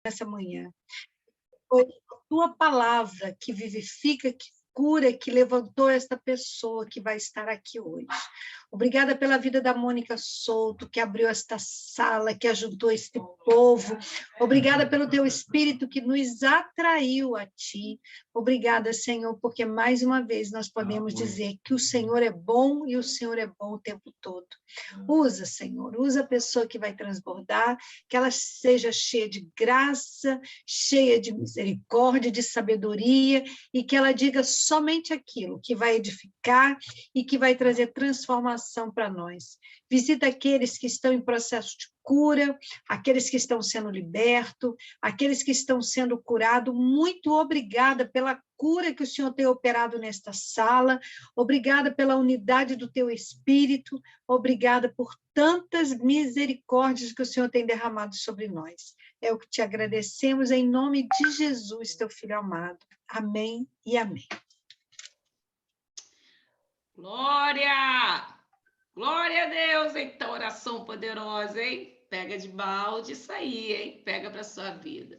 nessa manhã. Foi a tua palavra que vivifica, que cura, que levantou esta pessoa que vai estar aqui hoje. Obrigada pela vida da Mônica Souto, que abriu esta sala, que ajuntou este povo. Obrigada pelo teu Espírito que nos atraiu a ti. Obrigada, Senhor, porque mais uma vez nós podemos dizer que o Senhor é bom e o Senhor é bom o tempo todo. Usa, Senhor, usa a pessoa que vai transbordar, que ela seja cheia de graça, cheia de misericórdia, de sabedoria, e que ela diga somente aquilo que vai edificar e que vai trazer transformação para nós. Visita aqueles que estão em processo de cura, aqueles que estão sendo libertos, aqueles que estão sendo curados. Muito obrigada pela cura que o Senhor tem operado nesta sala, obrigada pela unidade do teu Espírito, obrigada por tantas misericórdias que o Senhor tem derramado sobre nós. É o que te agradecemos em nome de Jesus, teu Filho amado. Amém e amém. Glória! Glória a Deus! Então, oração poderosa, hein? Pega de balde isso aí, hein? Pega para sua vida.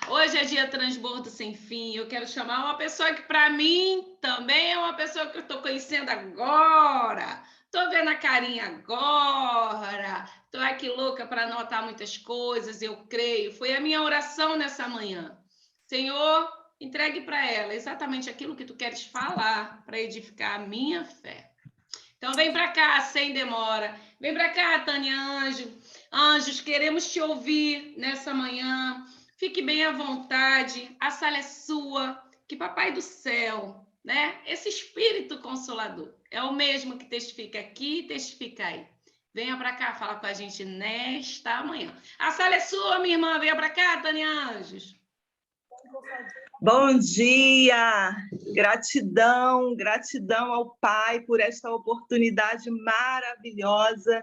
Hoje é dia Transbordo Sem Fim. Eu quero chamar uma pessoa que, para mim, também é uma pessoa que eu estou conhecendo agora. Estou vendo a carinha agora. Estou aqui louca para anotar muitas coisas, eu creio. Foi a minha oração nessa manhã. Senhor, entregue para ela exatamente aquilo que tu queres falar para edificar a minha fé. Então, vem para cá, sem demora. Vem para cá, Tânia Anjo. Anjos, queremos te ouvir nessa manhã. Fique bem à vontade. A sala é sua. Que Papai do Céu, né? Esse Espírito Consolador é o mesmo que testifica aqui e testifica aí. Venha para cá falar com a gente nesta manhã. A sala é sua, minha irmã. Venha para cá, Tânia Anjos. Bom dia, gratidão, gratidão ao Pai por esta oportunidade maravilhosa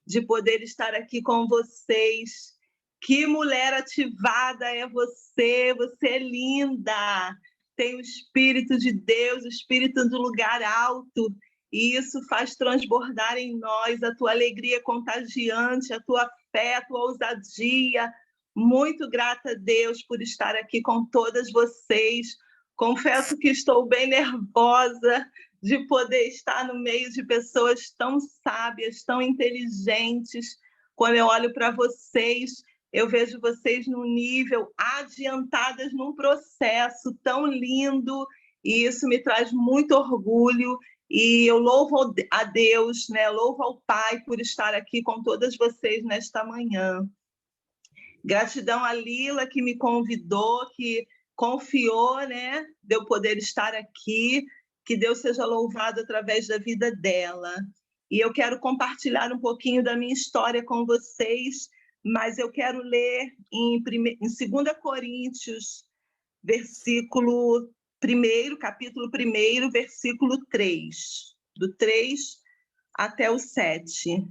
de poder estar aqui com vocês. Que mulher ativada é você, você é linda, tem o Espírito de Deus, o Espírito do lugar alto, e isso faz transbordar em nós a tua alegria contagiante, a tua fé, a tua ousadia. Muito grata a Deus por estar aqui com todas vocês. Confesso que estou bem nervosa de poder estar no meio de pessoas tão sábias, tão inteligentes. Quando eu olho para vocês, eu vejo vocês num nível adiantadas num processo tão lindo, e isso me traz muito orgulho. E eu louvo a Deus, né? Louvo ao Pai por estar aqui com todas vocês nesta manhã. Gratidão a Lila, que me convidou, que confiou, né, de eu poder estar aqui. Que Deus seja louvado através da vida dela. E eu quero compartilhar um pouquinho da minha história com vocês, mas eu quero ler em 2 Coríntios, capítulo 1, versículo 3, do 3 até o 7.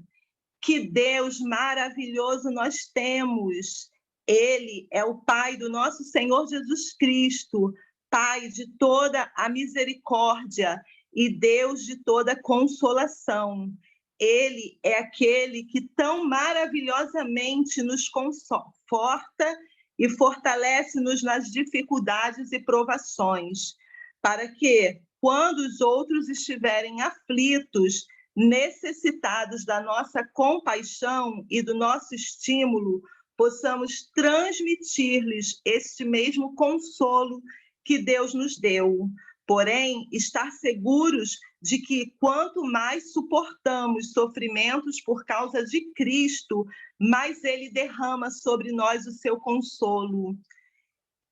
Que Deus maravilhoso nós temos! Ele é o Pai do nosso Senhor Jesus Cristo, Pai de toda a misericórdia e Deus de toda consolação. Ele é aquele que tão maravilhosamente nos conforta e fortalece-nos nas dificuldades e provações, para que, quando os outros estiverem aflitos, necessitados da nossa compaixão e do nosso estímulo, possamos transmitir-lhes este mesmo consolo que Deus nos deu. Porém, estar seguros de que quanto mais suportamos sofrimentos por causa de Cristo, mais Ele derrama sobre nós o seu consolo.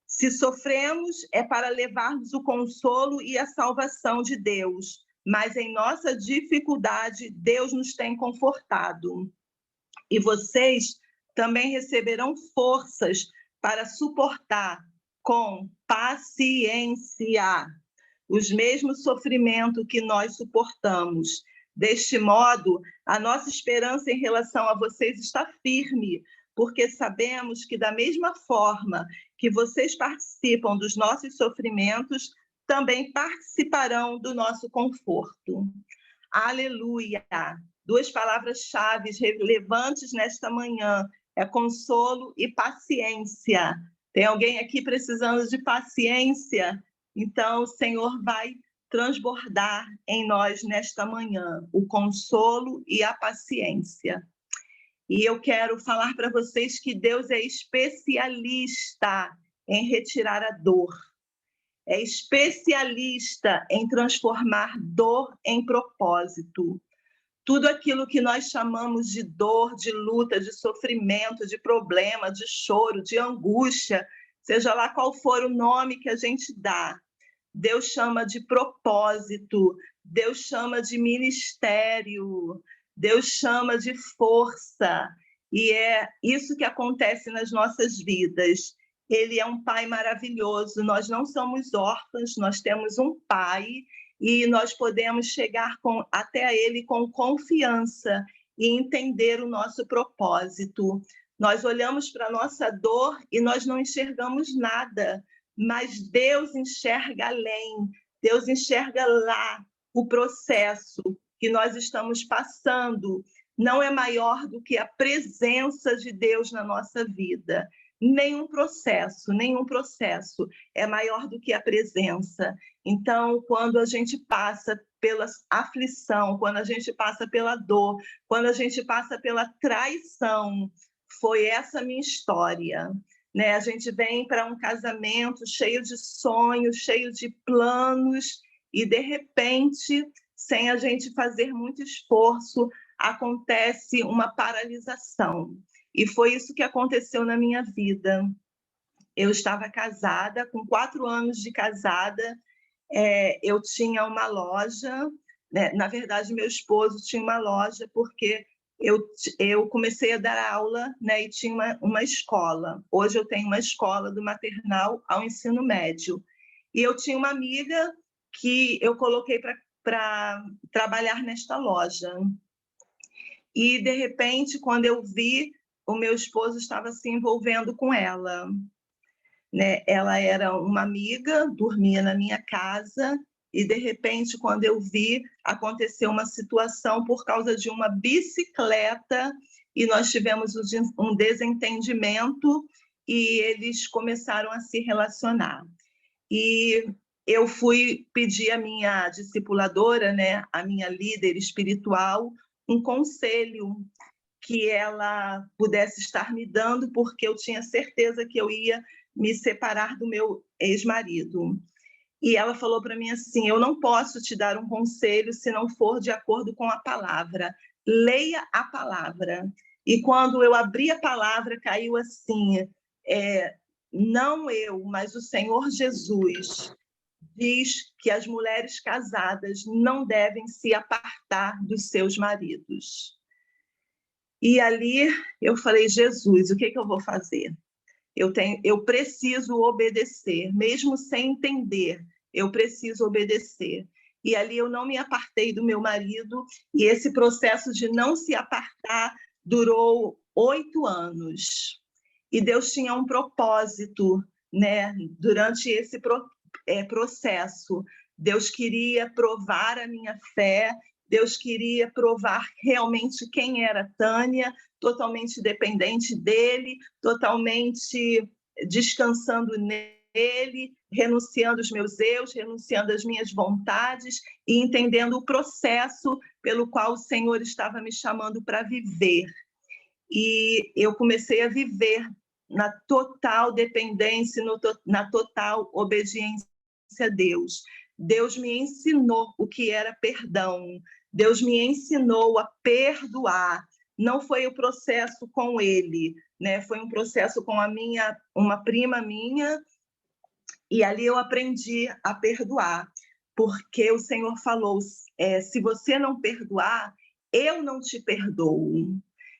Se sofremos, é para levarmos o consolo e a salvação de Deus, mas em nossa dificuldade, Deus nos tem confortado. E vocês também receberão forças para suportar com paciência os mesmos sofrimentos que nós suportamos. Deste modo, a nossa esperança em relação a vocês está firme, porque sabemos que, da mesma forma que vocês participam dos nossos sofrimentos, também participarão do nosso conforto. Aleluia! 2 palavras-chave relevantes nesta manhã é consolo e paciência. Tem alguém aqui precisando de paciência? Então, o Senhor vai transbordar em nós nesta manhã o consolo e a paciência. E eu quero falar para vocês que Deus é especialista em retirar a dor. É especialista em transformar dor em propósito. Tudo aquilo que nós chamamos de dor, de luta, de sofrimento, de problema, de choro, de angústia, seja lá qual for o nome que a gente dá, Deus chama de propósito, Deus chama de ministério, Deus chama de força. E é isso que acontece nas nossas vidas. Ele é um pai maravilhoso. Nós não somos órfãos, nós temos um pai e nós podemos chegar até ele com confiança e entender o nosso propósito. Nós olhamos para a nossa dor e nós não enxergamos nada, mas Deus enxerga além, Deus enxerga lá. O processo que nós estamos passando não é maior do que a presença de Deus na nossa vida. Nenhum processo é maior do que a presença. Então, quando a gente passa pela aflição, quando a gente passa pela dor, quando a gente passa pela traição, foi essa minha história, né? A gente vem para um casamento cheio de sonhos, cheio de planos, e, de repente, sem a gente fazer muito esforço, acontece uma paralisação. E foi isso que aconteceu na minha vida. Eu estava casada, com 4 anos de casada, eu tinha uma loja, né? Na verdade, meu esposo tinha uma loja, porque eu comecei a dar aula, né? E tinha uma escola. Hoje eu tenho uma escola do maternal ao ensino médio. E eu tinha uma amiga que eu coloquei para trabalhar nesta loja. E, de repente, quando eu vi, o meu esposo estava se envolvendo com ela, né? Ela era uma amiga, dormia na minha casa, e, de repente, quando eu vi, aconteceu uma situação por causa de uma bicicleta, e nós tivemos um desentendimento, e eles começaram a se relacionar. E eu fui pedir à minha discipuladora, né, a minha líder espiritual, um conselho que ela pudesse estar me dando, porque eu tinha certeza que eu ia me separar do meu ex-marido. E ela falou para mim assim: eu não posso te dar um conselho se não for de acordo com a palavra. Leia a palavra. E quando eu abri a palavra, caiu assim: não eu, mas o Senhor Jesus diz que as mulheres casadas não devem se apartar dos seus maridos. E ali eu falei: Jesus, o que eu vou fazer? Eu preciso obedecer, mesmo sem entender, eu preciso obedecer. E ali eu não me apartei do meu marido, e esse processo de não se apartar durou 8 anos. E Deus tinha um propósito, né? Durante esse processo. Deus queria provar a minha fé, Deus queria provar realmente quem era Tânia, totalmente dependente dele, totalmente descansando nele, renunciando aos meus eus, renunciando às minhas vontades e entendendo o processo pelo qual o Senhor estava me chamando para viver. E eu comecei a viver na total dependência, na total obediência a Deus. Deus me ensinou o que era perdão. Deus me ensinou a perdoar. Não foi o processo com ele, né? Foi um processo com uma prima minha, e ali eu aprendi a perdoar, porque o Senhor falou: se você não perdoar, eu não te perdoo.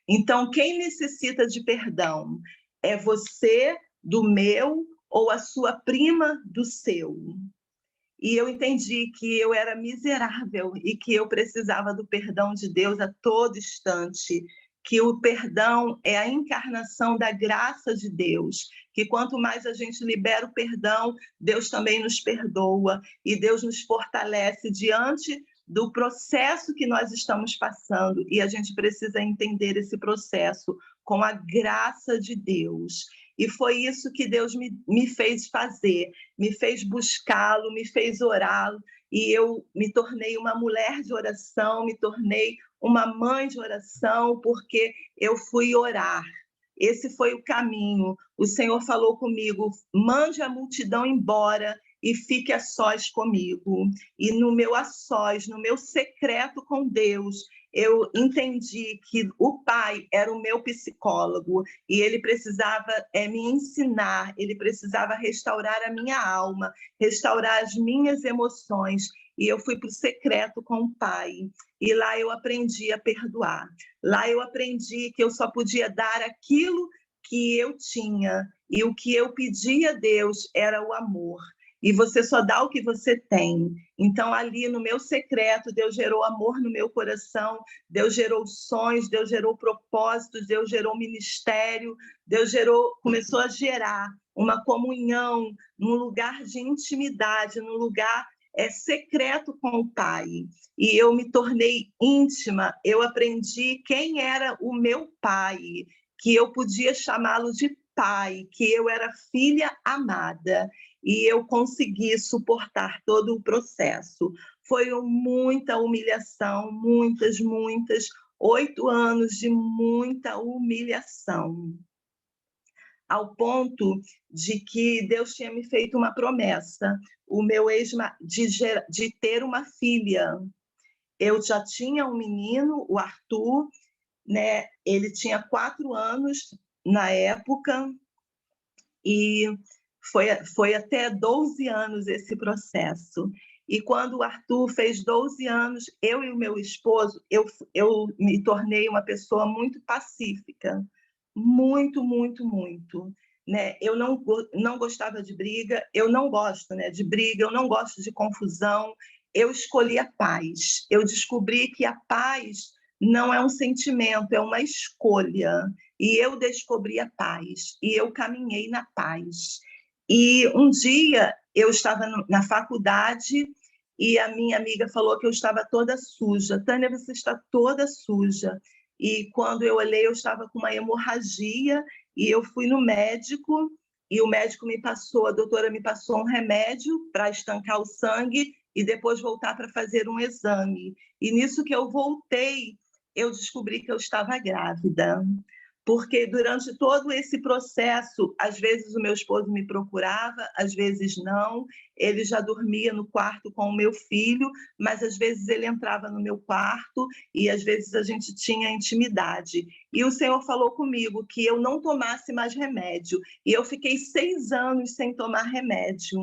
Então, quem necessita de perdão? É você do meu ou a sua prima do seu? E eu entendi que eu era miserável e que eu precisava do perdão de Deus a todo instante, que o perdão é a encarnação da graça de Deus, que quanto mais a gente libera o perdão, Deus também nos perdoa e Deus nos fortalece diante do processo que nós estamos passando, e a gente precisa entender esse processo com a graça de Deus. E foi isso que Deus me fez fazer, me fez buscá-lo, me fez orá-lo, e eu me tornei uma mulher de oração, me tornei uma mãe de oração, porque eu fui orar. Esse foi o caminho. O Senhor falou comigo: mande a multidão embora e fique a sós comigo. E no meu a sós, no meu secreto com Deus, eu entendi que o Pai era o meu psicólogo e ele precisava me ensinar, ele precisava restaurar a minha alma, restaurar as minhas emoções. E eu fui para o secreto com o Pai. E lá eu aprendi a perdoar. Lá eu aprendi que eu só podia dar aquilo que eu tinha. E o que eu pedia a Deus era o amor. E você só dá o que você tem. Então, ali no meu secreto, Deus gerou amor no meu coração, Deus gerou sonhos, Deus gerou propósitos, Deus gerou ministério, Deus começou a gerar uma comunhão num lugar de intimidade, num lugar secreto com o Pai. E eu me tornei íntima, eu aprendi quem era o meu Pai, que eu podia chamá-lo de Pai, que eu era filha amada. E eu consegui suportar todo o processo. Foi muita humilhação, muitas, 8 anos de muita humilhação, ao ponto de que Deus tinha me feito uma promessa, o meu de ter uma filha. Eu já tinha um menino, o Arthur, né? Ele tinha 4 anos na época, e foi até 12 anos esse processo. E quando o Arthur fez 12 anos, eu e o meu esposo, eu me tornei uma pessoa muito pacífica. Muito, muito, muito. Né? Eu não gostava de briga, eu não gosto, né, de briga, eu não gosto de confusão. Eu escolhi a paz. Eu descobri que a paz não é um sentimento, é uma escolha. E eu descobri a paz, e eu caminhei na paz. E um dia eu estava na faculdade e a minha amiga falou que eu estava toda suja. Tânia, você está toda suja. E quando eu olhei, eu estava com uma hemorragia e eu fui no médico e o médico a doutora me passou um remédio para estancar o sangue e depois voltar para fazer um exame. E nisso que eu voltei, eu descobri que eu estava grávida. Porque durante todo esse processo, às vezes o meu esposo me procurava, às vezes não. Ele já dormia no quarto com o meu filho, mas às vezes ele entrava no meu quarto e às vezes a gente tinha intimidade. E o Senhor falou comigo que eu não tomasse mais remédio. E eu fiquei 6 anos sem tomar remédio.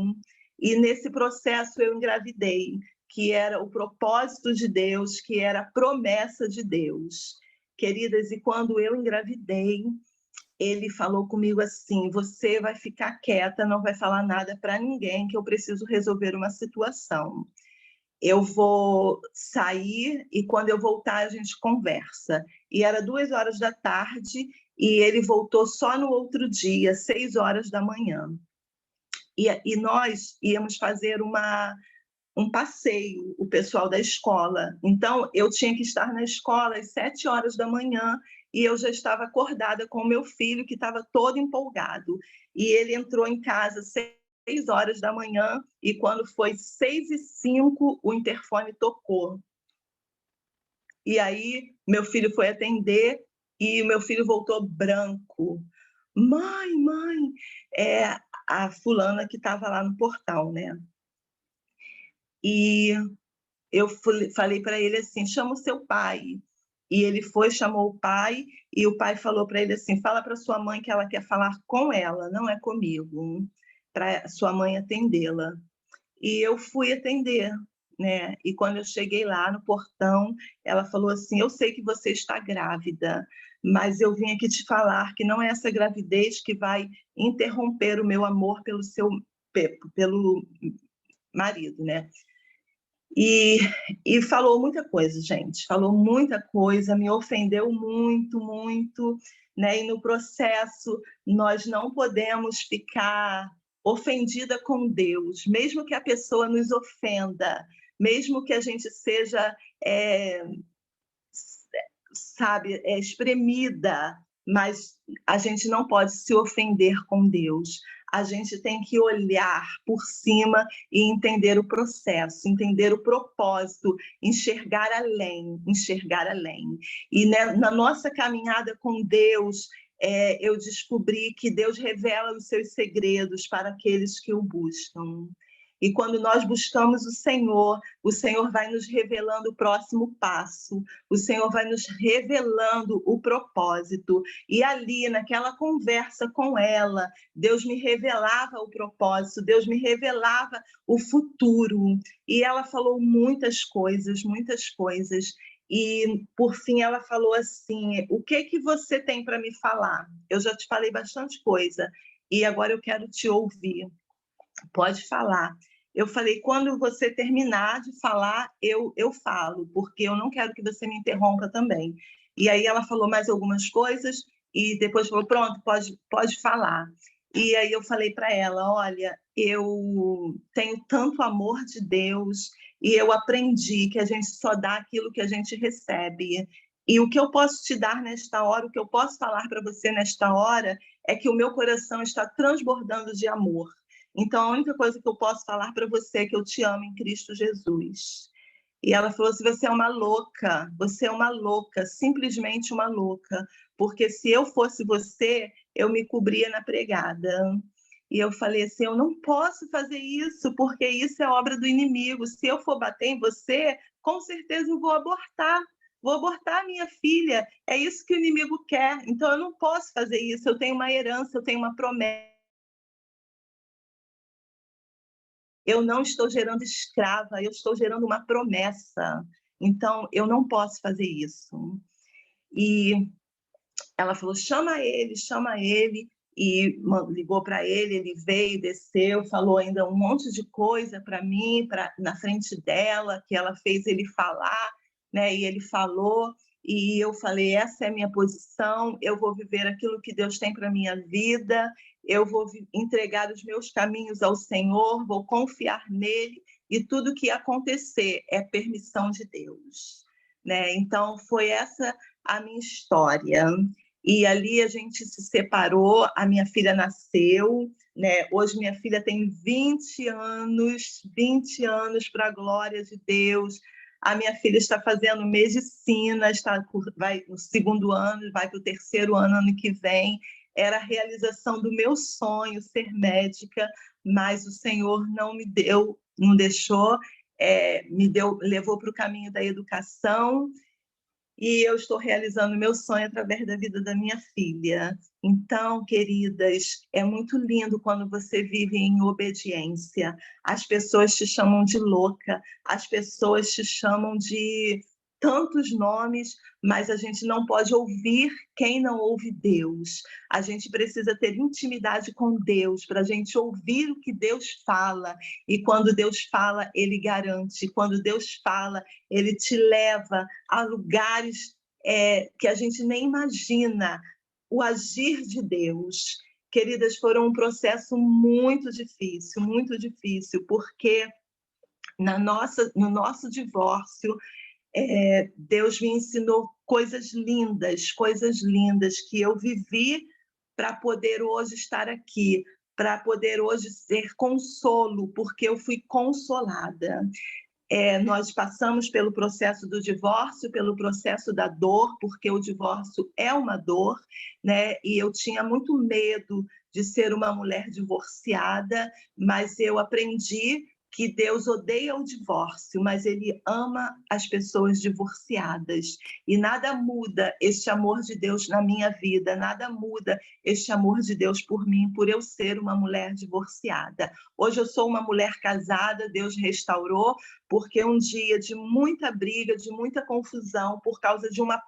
E nesse processo eu engravidei, que era o propósito de Deus, que era a promessa de Deus. Queridas, e quando eu engravidei, ele falou comigo assim: você vai ficar quieta, não vai falar nada para ninguém, que eu preciso resolver uma situação. Eu vou sair e quando eu voltar a gente conversa. E era 2 horas da tarde e ele voltou só no outro dia, 6 horas da manhã. E nós íamos fazer um passeio, o pessoal da escola. Então, eu tinha que estar na escola às 7 horas da manhã e eu já estava acordada com o meu filho, que estava todo empolgado. E ele entrou em casa às 6 horas da manhã e quando foi 6h05, o interfone tocou. E aí, meu filho foi atender e o meu filho voltou branco. Mãe, é a fulana que estava lá no portal, né? E eu falei para ele assim: chama o seu pai. E ele foi, chamou o pai, e o pai falou para ele assim: fala para sua mãe que ela quer falar com ela, não é comigo, para sua mãe atendê-la. E eu fui atender, né? E quando eu cheguei lá no portão, ela falou assim: eu sei que você está grávida, mas eu vim aqui te falar que não é essa gravidez que vai interromper o meu amor pelo marido, né? E falou muita coisa, gente, falou muita coisa, me ofendeu muito, muito, né? E no processo, nós não podemos ficar ofendida com Deus, mesmo que a pessoa nos ofenda, mesmo que a gente seja, espremida, mas a gente não pode se ofender com Deus. A gente tem que olhar por cima e entender o processo, entender o propósito, enxergar além, enxergar além. E na nossa caminhada com Deus, eu descobri que Deus revela os seus segredos para aqueles que o buscam. E quando nós buscamos o Senhor vai nos revelando o próximo passo, o Senhor vai nos revelando o propósito. E ali, naquela conversa com ela, Deus me revelava o propósito, Deus me revelava o futuro. E ela falou muitas coisas, muitas coisas. E, por fim, ela falou assim: o que você tem para me falar? Eu já te falei bastante coisa, e agora eu quero te ouvir. Pode falar. Eu falei: quando você terminar de falar, eu falo, porque eu não quero que você me interrompa também. E aí ela falou mais algumas coisas, e depois falou: pronto, pode falar. E aí eu falei para ela: olha, eu tenho tanto amor de Deus, e eu aprendi que a gente só dá aquilo que a gente recebe. E o que eu posso te dar nesta hora, o que eu posso falar para você nesta hora, é que o meu coração está transbordando de amor. Então, a única coisa que eu posso falar para você é que eu te amo em Cristo Jesus. E ela falou assim: você é uma louca, simplesmente uma louca, porque se eu fosse você, eu me cobria na pregada. E eu falei assim: eu não posso fazer isso, porque isso é obra do inimigo. Se eu for bater em você, com certeza eu vou abortar a minha filha. É isso que o inimigo quer. Então, eu não posso fazer isso. Eu tenho uma herança, eu tenho uma promessa. Eu não estou gerando escrava, eu estou gerando uma promessa. Então, eu não posso fazer isso. E ela falou: chama ele. E ligou para ele veio, desceu, falou ainda um monte de coisa para mim, na frente dela, que ela fez ele falar, né? E ele falou, e eu falei: essa é a minha posição, eu vou viver aquilo que Deus tem para a minha vida, eu vou entregar os meus caminhos ao Senhor, vou confiar nele, e tudo que acontecer é permissão de Deus, né? Então, foi essa a minha história. E ali a gente se separou, a minha filha nasceu, né? Hoje minha filha tem 20 anos para a glória de Deus. A minha filha está fazendo medicina, vai no 2º ano, vai para o 3º ano que vem. Era a realização do meu sonho, ser médica, mas o Senhor não deixou, levou para o caminho da educação, e eu estou realizando meu sonho através da vida da minha filha. Então, queridas, é muito lindo quando você vive em obediência. As pessoas te chamam de louca, as pessoas te chamam de tantos nomes, mas a gente não pode ouvir quem não ouve Deus. A gente precisa ter intimidade com Deus para a gente ouvir o que Deus fala. E quando Deus fala, Ele garante. Quando Deus fala, Ele te leva a lugares que a gente nem imagina. O agir de Deus. Queridas, foram um processo muito difícil, porque no nosso divórcio, Deus me ensinou coisas lindas que eu vivi para poder hoje estar aqui, para poder hoje ser consolo, porque eu fui consolada. Nós passamos pelo processo do divórcio, pelo processo da dor, porque o divórcio é uma dor, né? E eu tinha muito medo de ser uma mulher divorciada, mas eu aprendi que Deus odeia o divórcio, mas Ele ama as pessoas divorciadas. E nada muda este amor de Deus na minha vida, nada muda este amor de Deus por mim, por eu ser uma mulher divorciada. Hoje eu sou uma mulher casada, Deus restaurou, porque um dia de muita briga, de muita confusão, por causa de uma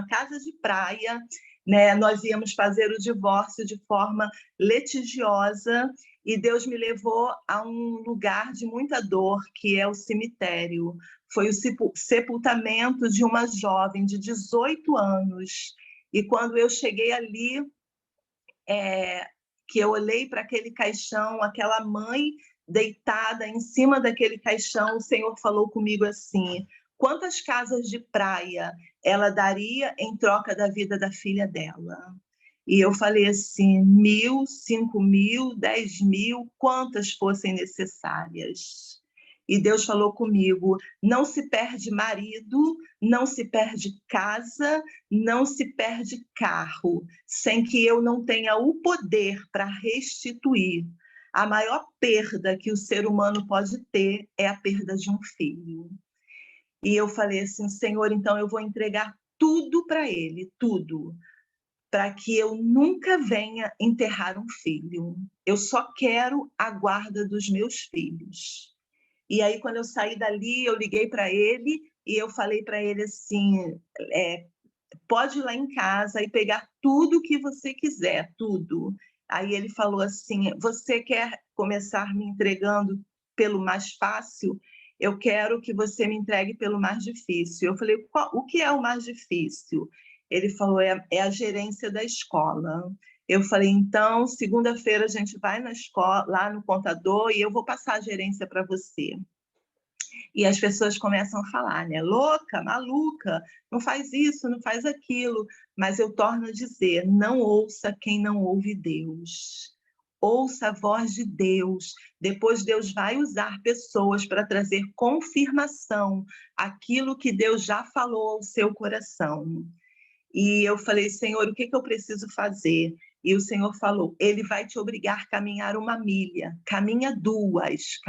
casa de praia, né, nós íamos fazer o divórcio de forma litigiosa, e Deus me levou a um lugar de muita dor, que é o cemitério. Foi o sepultamento de uma jovem de 18 anos. E quando eu cheguei ali, que eu olhei para aquele caixão, aquela mãe deitada em cima daquele caixão, o Senhor falou comigo assim: quantas casas de praia ela daria em troca da vida da filha dela? E eu falei assim, 1.000, 5.000, 10.000, quantas fossem necessárias. E Deus falou comigo, não se perde marido, não se perde casa, não se perde carro, sem que eu não tenha o poder para restituir. A maior perda que o ser humano pode ter é a perda de um filho. E eu falei assim, Senhor, então eu vou entregar tudo para ele, tudo, para que eu nunca venha enterrar um filho. Eu só quero a guarda dos meus filhos. E aí, quando eu saí dali, eu liguei para ele e eu falei para ele assim, pode ir lá em casa e pegar tudo que você quiser, tudo. Aí ele falou assim, você quer começar me entregando pelo mais fácil? Eu quero que você me entregue pelo mais difícil. Eu falei, o que é o mais difícil? Ele falou, é a gerência da escola. Eu falei, então, segunda-feira a gente vai na escola, lá no contador, e eu vou passar a gerência para você. E as pessoas começam a falar, né? Louca, maluca, não faz isso, não faz aquilo. Mas eu torno a dizer, não ouça quem não ouve Deus. Ouça a voz de Deus. Depois Deus vai usar pessoas para trazer confirmação aquilo que Deus já falou ao seu coração. E eu falei, Senhor, o que eu preciso fazer? E o Senhor falou, ele vai te obrigar a caminhar 1 milha, caminha 2.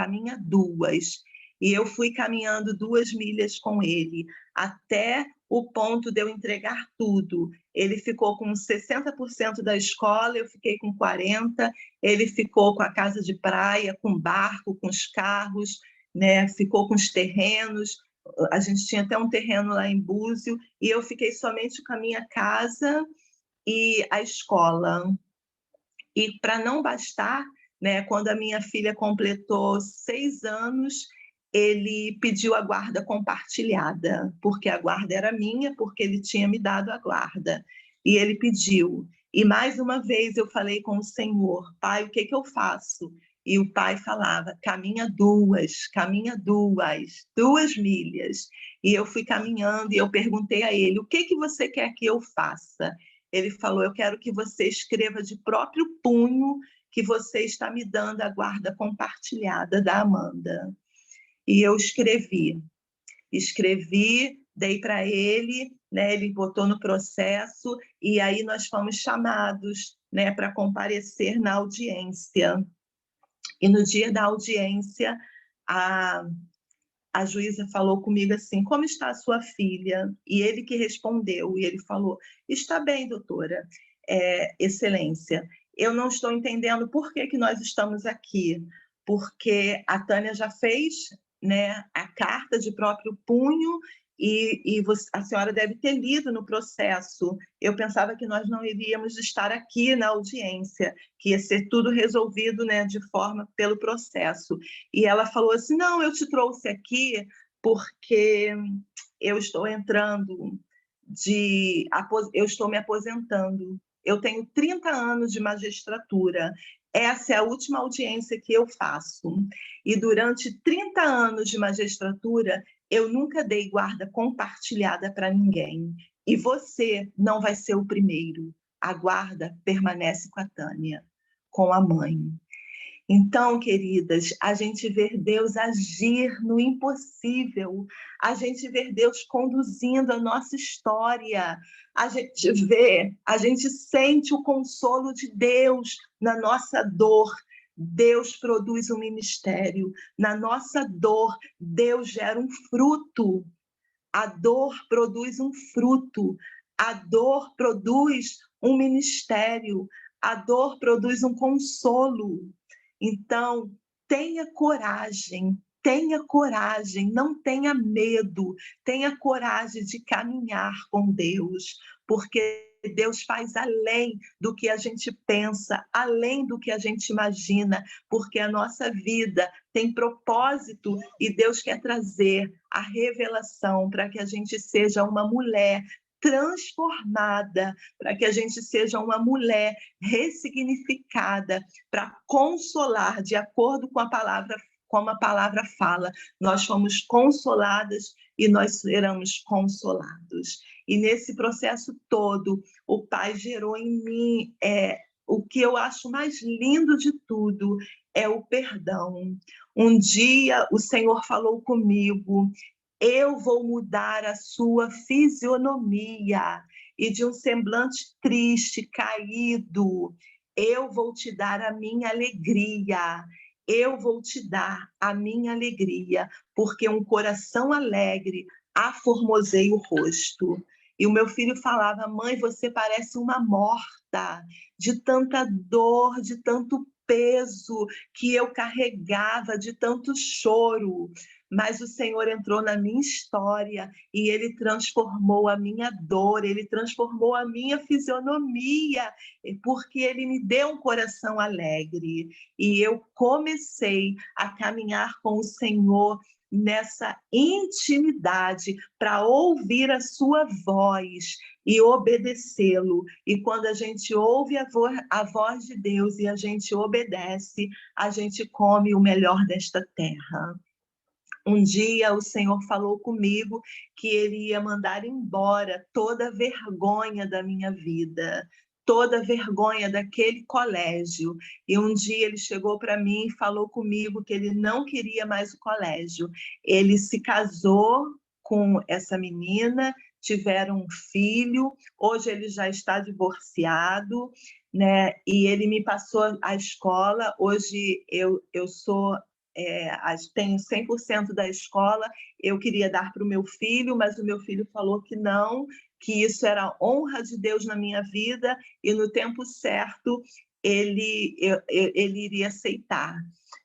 E eu fui caminhando 2 milhas com ele, até o ponto de eu entregar tudo. Ele ficou com 60% da escola, eu fiquei com 40%, ele ficou com a casa de praia, com o barco, com os carros, né? Ficou com os terrenos. A gente tinha até um terreno lá em Búzio, e eu fiquei somente com a minha casa e a escola. E para não bastar, né, quando a minha filha completou 6 anos, ele pediu a guarda compartilhada, porque a guarda era minha, porque ele tinha me dado a guarda. E ele pediu. E mais uma vez eu falei com o Senhor, Pai, o que eu faço? E o pai falava, caminha 2 milhas. E eu fui caminhando e eu perguntei a ele, o que você quer que eu faça? Ele falou, eu quero que você escreva de próprio punho que você está me dando a guarda compartilhada da Amanda. E eu escrevi, dei para ele, né, ele botou no processo, e aí nós fomos chamados, né, para comparecer na audiência. E no dia da audiência, a juíza falou comigo assim, como está a sua filha? E ele que respondeu, e ele falou, está bem, doutora, excelência. Eu não estou entendendo por que nós estamos aqui, porque a Tânia já fez, né, a carta de próprio punho, e a senhora deve ter lido no processo. Eu pensava que nós não iríamos estar aqui na audiência, que ia ser tudo resolvido, né, de forma pelo processo. E ela falou assim, não, eu te trouxe aqui porque eu estou eu estou me aposentando. Eu tenho 30 anos de magistratura. Essa é a última audiência que eu faço. E durante 30 anos de magistratura, eu nunca dei guarda compartilhada para ninguém. E você não vai ser o primeiro. A guarda permanece com a Tânia, com a mãe. Então, queridas, a gente vê Deus agir no impossível, a gente vê Deus conduzindo a nossa história, a gente sente o consolo de Deus na nossa dor. Deus produz um ministério, na nossa dor, Deus gera um fruto. A dor produz um fruto, a dor produz um ministério, a dor produz um consolo. Então, tenha coragem, não tenha medo, tenha coragem de caminhar com Deus, porque Deus faz além do que a gente pensa, além do que a gente imagina, porque a nossa vida tem propósito e Deus quer trazer a revelação para que a gente seja uma mulher transformada, para que a gente seja uma mulher ressignificada, para consolar, de acordo com a palavra como a palavra fala, nós fomos consoladas e nós seremos consolados. E nesse processo todo, o Pai gerou em mim o que eu acho mais lindo de tudo, é o perdão. Um dia o Senhor falou comigo: eu vou mudar a sua fisionomia, e de um semblante triste, caído, eu vou te dar a minha alegria. Eu vou te dar a minha alegria, porque um coração alegre aformosei o rosto. E o meu filho falava: mãe, você parece uma morta, de tanta dor, de tanto peso que eu carregava, de tanto choro. Mas o Senhor entrou na minha história e Ele transformou a minha dor, Ele transformou a minha fisionomia, porque Ele me deu um coração alegre. E eu comecei a caminhar com o Senhor nessa intimidade para ouvir a sua voz e obedecê-lo. E quando a gente ouve a voz de Deus e a gente obedece, a gente come o melhor desta terra. Um dia o Senhor falou comigo que Ele ia mandar embora toda a vergonha da minha vida, toda a vergonha daquele colégio. E um dia Ele chegou para mim e falou comigo que Ele não queria mais o colégio. Ele se casou com essa menina, tiveram um filho, hoje ele já está divorciado, né? E ele me passou a escola. Hoje eu sou... tenho 100% da escola, eu queria dar para o meu filho, mas o meu filho falou que não, que isso era honra de Deus na minha vida e no tempo certo ele iria aceitar.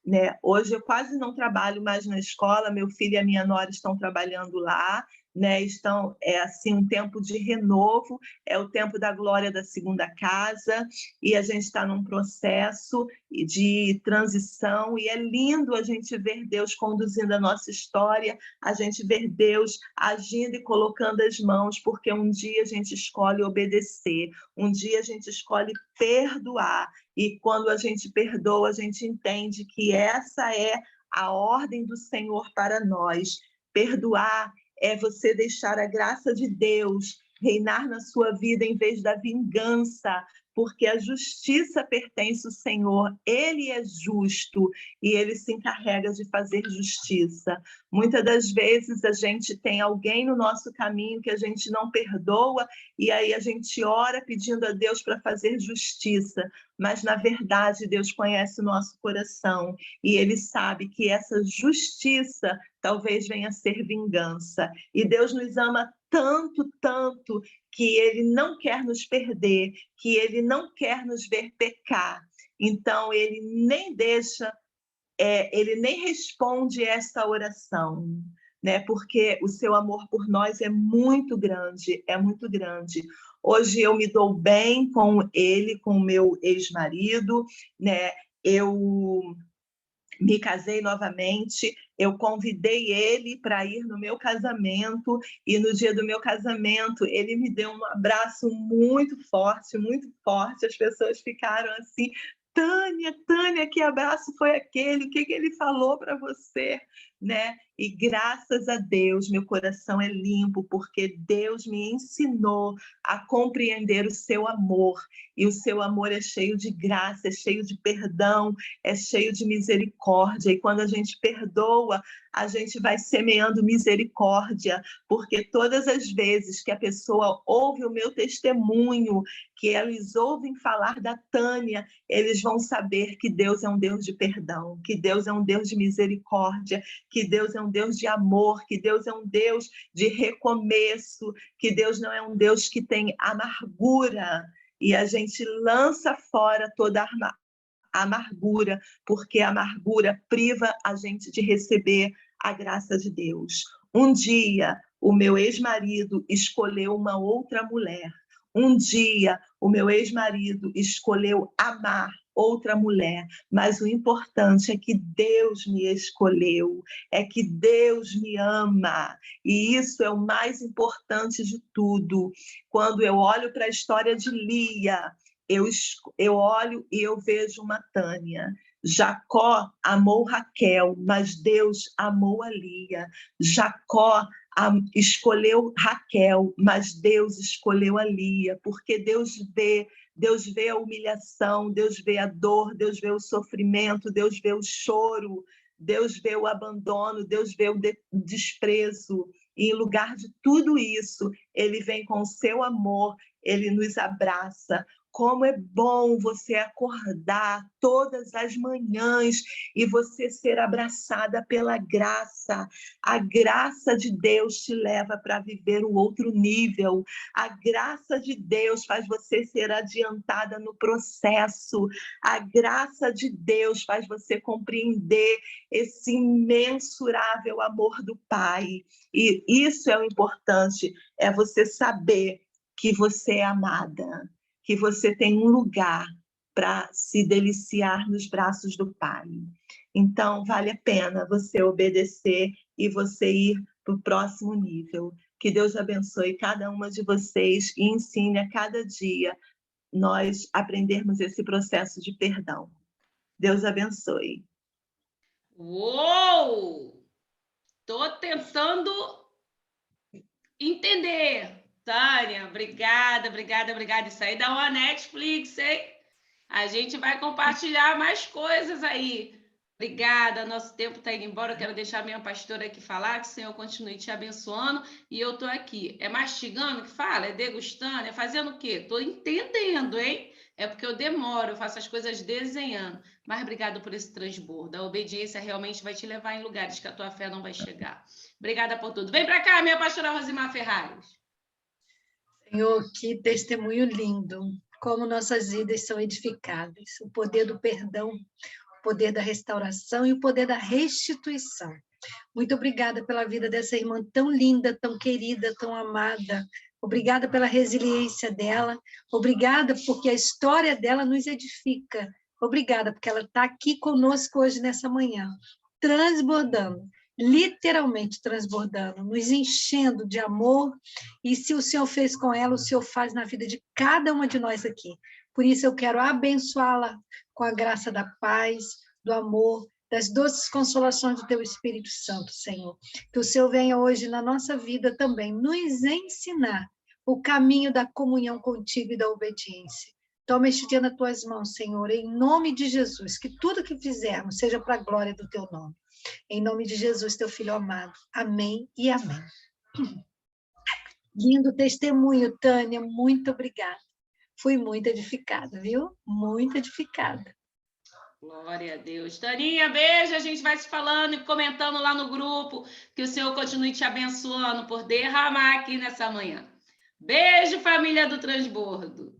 Né? Hoje eu quase não trabalho mais na escola, meu filho e a minha nora estão trabalhando lá, né? Estão, assim, um tempo de renovo, é o tempo da glória da segunda casa, e a gente está num processo de transição, e é lindo a gente ver Deus conduzindo a nossa história, a gente ver Deus agindo e colocando as mãos, porque um dia a gente escolhe obedecer, um dia a gente escolhe perdoar, e quando a gente perdoa, a gente entende que essa é a ordem do Senhor para nós. Perdoar é você deixar a graça de Deus reinar na sua vida em vez da vingança, porque a justiça pertence ao Senhor, Ele é justo e Ele se encarrega de fazer justiça. Muitas das vezes a gente tem alguém no nosso caminho que a gente não perdoa e aí a gente ora pedindo a Deus para fazer justiça, mas na verdade Deus conhece o nosso coração e Ele sabe que essa justiça talvez venha a ser vingança. E Deus nos ama tanto, tanto, que Ele não quer nos perder, que Ele não quer nos ver pecar. Então, Ele nem deixa, Ele nem responde essa oração, né? Porque o seu amor por nós é muito grande, é muito grande. Hoje eu me dou bem com ele, com o meu ex-marido, né? Eu me casei novamente, eu convidei ele para ir no meu casamento, e no dia do meu casamento ele me deu um abraço muito forte, as pessoas ficaram assim: Tânia, que abraço foi aquele? O que ele falou para você? Né? E graças a Deus, meu coração é limpo, porque Deus me ensinou a compreender o seu amor, e o seu amor é cheio de graça, é cheio de perdão, é cheio de misericórdia, e quando a gente perdoa, a gente vai semeando misericórdia, porque todas as vezes que a pessoa ouve o meu testemunho, que eles ouvem falar da Tânia, eles vão saber que Deus é um Deus de perdão, que Deus é um Deus de misericórdia, que Deus é um Deus de amor, que Deus é um Deus de recomeço, que Deus não é um Deus que tem amargura, e a gente lança fora toda a amargura, porque a amargura priva a gente de receber a graça de Deus. Um dia, o meu ex-marido escolheu uma outra mulher. Um dia, o meu ex-marido escolheu amar outra mulher, mas o importante é que Deus me escolheu, é que Deus me ama, e isso é o mais importante de tudo. Quando eu olho para a história de Lia, eu olho e eu vejo uma Tânia, Jacó amou Raquel, mas Deus amou a Lia. Jacó escolheu Raquel, mas Deus escolheu a Lia, porque Deus vê a humilhação, Deus vê a dor, Deus vê o sofrimento, Deus vê o choro, Deus vê o abandono, Deus vê o desprezo. E em lugar de tudo isso, ele vem com o seu amor, ele nos abraça. Como é bom você acordar todas as manhãs e você ser abraçada pela graça. A graça de Deus te leva para viver um outro nível. A graça de Deus faz você ser adiantada no processo. A graça de Deus faz você compreender esse imensurável amor do Pai. E isso é o importante, é você saber que você é amada, que você tem um lugar para se deliciar nos braços do Pai. Então, vale a pena você obedecer e você ir para o próximo nível. Que Deus abençoe cada uma de vocês e ensine a cada dia nós aprendermos esse processo de perdão. Deus abençoe. Uou! Estou tentando entender. Tânia, obrigada. Isso aí dá uma Netflix, hein? A gente vai compartilhar mais coisas aí. Obrigada, nosso tempo está indo embora. Eu quero deixar a minha pastora aqui falar, que o Senhor continue te abençoando. E eu estou aqui. É mastigando que fala? É degustando? É fazendo o quê? Estou entendendo, hein? É porque eu demoro, eu faço as coisas desenhando. Mas obrigado por esse transbordo. A obediência realmente vai te levar em lugares que a tua fé não vai chegar. Obrigada por tudo. Vem para cá, minha pastora Rosimar Ferrares. Senhor, que testemunho lindo. Como nossas vidas são edificadas. O poder do perdão, o poder da restauração e o poder da restituição. Muito obrigada pela vida dessa irmã tão linda, tão querida, tão amada. Obrigada pela resiliência dela. Obrigada porque a história dela nos edifica. Obrigada porque ela está aqui conosco hoje nessa manhã, transbordando, literalmente transbordando, nos enchendo de amor. E se o Senhor fez com ela, o Senhor faz na vida de cada uma de nós aqui. Por isso eu quero abençoá-la com a graça da paz, do amor, das doces consolações do Teu Espírito Santo, Senhor. Que o Senhor venha hoje na nossa vida também nos ensinar o caminho da comunhão contigo e da obediência. Toma este dia nas Tuas mãos, Senhor, em nome de Jesus, que tudo que fizermos seja para a glória do Teu nome. Em nome de Jesus, Teu Filho amado. Amém e amém. Lindo testemunho, Tânia, muito obrigada. Fui muito edificada, viu? Muito edificada. Glória a Deus. Taninha, beijo. A gente vai se falando e comentando lá no grupo. Que o Senhor continue te abençoando por derramar aqui nessa manhã. Beijo, família do Transbordo.